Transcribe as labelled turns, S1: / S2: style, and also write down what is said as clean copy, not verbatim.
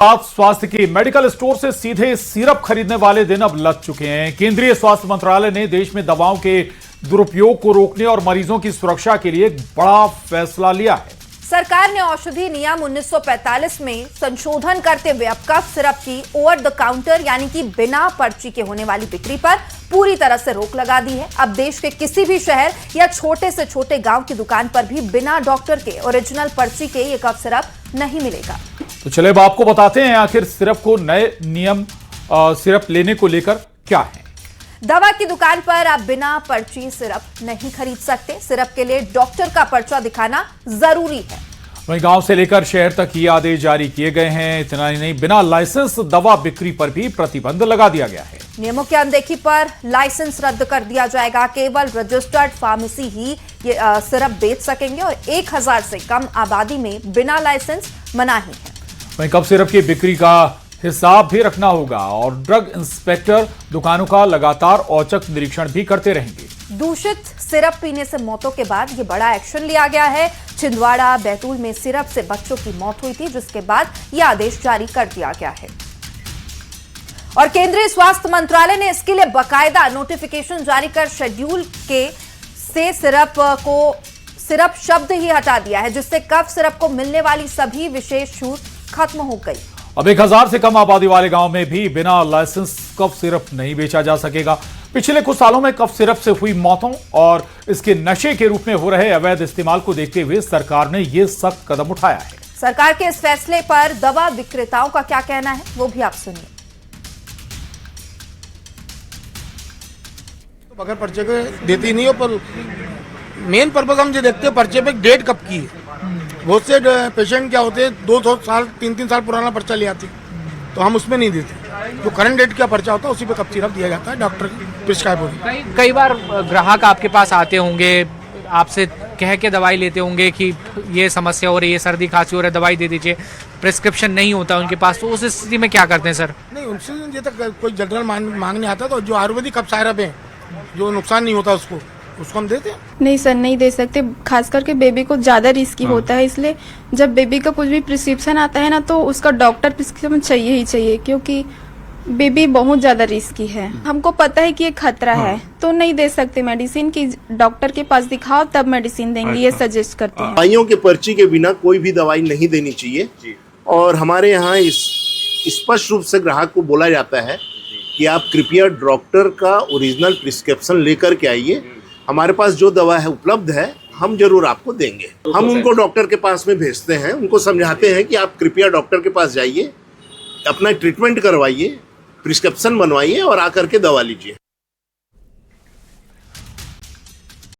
S1: बात स्वास्थ्य की। मेडिकल स्टोर से सीधे सिरप खरीदने वाले दिन अब लग चुके हैं। केंद्रीय स्वास्थ्य मंत्रालय ने देश में दवाओं के दुरुपयोग को रोकने और मरीजों की सुरक्षा के लिए एक बड़ा फैसला लिया है।
S2: सरकार ने औषधि नियम 1945 में संशोधन करते हुए अब कफ सिरप की ओवर द काउंटर यानी कि बिना पर्ची के होने वाली बिक्री पर पूरी तरह से रोक लगा दी है। अब देश के किसी भी शहर या छोटे से छोटे गांव की दुकान पर भी बिना डॉक्टर के ओरिजिनल पर्ची के ये कफ सिरप नहीं मिलेगा।
S1: तो चले अब आपको बताते हैं आखिर सिरप को नए नियम सिरप लेने को लेकर क्या है।
S2: दवा की दुकान पर आप बिना पर्ची सिरप नहीं खरीद सकते। सिरप के लिए डॉक्टर का पर्चा दिखाना जरूरी है।
S1: वहीं गांव से लेकर शहर तक ये आदेश जारी किए गए हैं। इतना ही नहीं, बिना लाइसेंस दवा बिक्री पर भी प्रतिबंध लगा दिया गया है।
S2: नियमों की अनदेखी पर लाइसेंस रद्द कर दिया जाएगा। केवल रजिस्टर्ड फार्मेसी ही ये सिरप बेच सकेंगे और 1000 से कम आबादी में बिना लाइसेंस मनाही है।
S1: वहीं कफ सिरप की बिक्री का हिसाब भी रखना होगा और ड्रग इंस्पेक्टर दुकानों का लगातार औचक निरीक्षण भी करते रहेंगे।
S2: दूषित सिरप पीने से मौतों के बाद ये बड़ा एक्शन लिया गया है। छिंदवाड़ा बैतूल में सिरप से बच्चों की मौत हुई थी, जिसके बाद यह आदेश जारी कर दिया गया है और केंद्रीय स्वास्थ्य मंत्रालय ने इसके लिए बाकायदा नोटिफिकेशन जारी कर शेड्यूल के से सिरप शब्द ही हटा दिया है, जिससे कफ सिरप को मिलने वाली सभी विशेष छूट खत्म हो गई।
S1: अब 1000 से कम आबादी वाले गांव में भी बिना लाइसेंस कफ सिरप नहीं बेचा जा सकेगा। पिछले कुछ सालों में कफ सिरप से हुई मौतों और इसके नशे के रूप में हो रहे अवैध इस्तेमाल को देखते हुए सरकार ने यह सख्त कदम उठाया है।
S2: सरकार के इस फैसले पर दवा विक्रेताओं का क्या कहना है, वो भी आप सुनिए।
S3: तो बगैर पर्चे के देती नहीं हो, पर मेन पर्पज हम ये देखते हैं पर्चे पे डेट कब की है। बहुत से पेशेंट क्या होते हैं 2 साल 3 साल पुराना पर्चा ले आते, तो हम उसमें नहीं देते। जो करंट डेट का पर्चा होता है उसी पे कफ सिरप दिया जाता है, डॉक्टर प्रिस्क्राइब होती।
S4: कई बार ग्राहक आपके पास आते होंगे, आपसे कह के दवाई लेते होंगे कि ये समस्या हो रही है, सर्दी खांसी हो रही है, दवाई दे दीजिए। प्रिस्क्रिप्शन नहीं होता उनके पास, तो उस स्थिति में क्या करते हैं सर?
S3: नहीं, उनसे ये तक कोई जनरल मांगने आता तो जो आयुर्वेदिक कफ सिरप है जो नुकसान नहीं होता उसको हम देते हैं।
S5: नहीं सर, नहीं दे सकते। खास करके बेबी को ज़्यादा रिस्की होता है, इसलिए जब बेबी का कुछ भी प्रिस्क्रिप्शन आता है ना, तो उसका डॉक्टर प्रिस्क्रिप्शन चाहिए ही चाहिए, क्योंकि बेबी बहुत ज़्यादा रिस्की है। हमको पता है कि ये खतरा है, तो नहीं दे सकते मेडिसिन की। डॉक्टर के पास दिखाओ तब मेडिसिन देंगे, ये सजेस्ट करते हैं।
S6: दवाइयों के पर्ची के बिना कोई भी दवाई नहीं देनी चाहिए और हमारे यहाँ स्पष्ट रूप से ग्राहक को बोला जाता है कि आप कृपया डॉक्टर का ओरिजिनल प्रिस्क्रिप्शन लेकर के आइए। हमारे पास जो दवा है उपलब्ध है, हम जरूर आपको देंगे। हम उनको डॉक्टर के पास में भेजते हैं, उनको समझाते हैं कि आप कृपया डॉक्टर के पास जाइए, अपना ट्रीटमेंट करवाइए, प्रिस्क्रिप्शन बनवाइए और आकर के दवा लीजिए।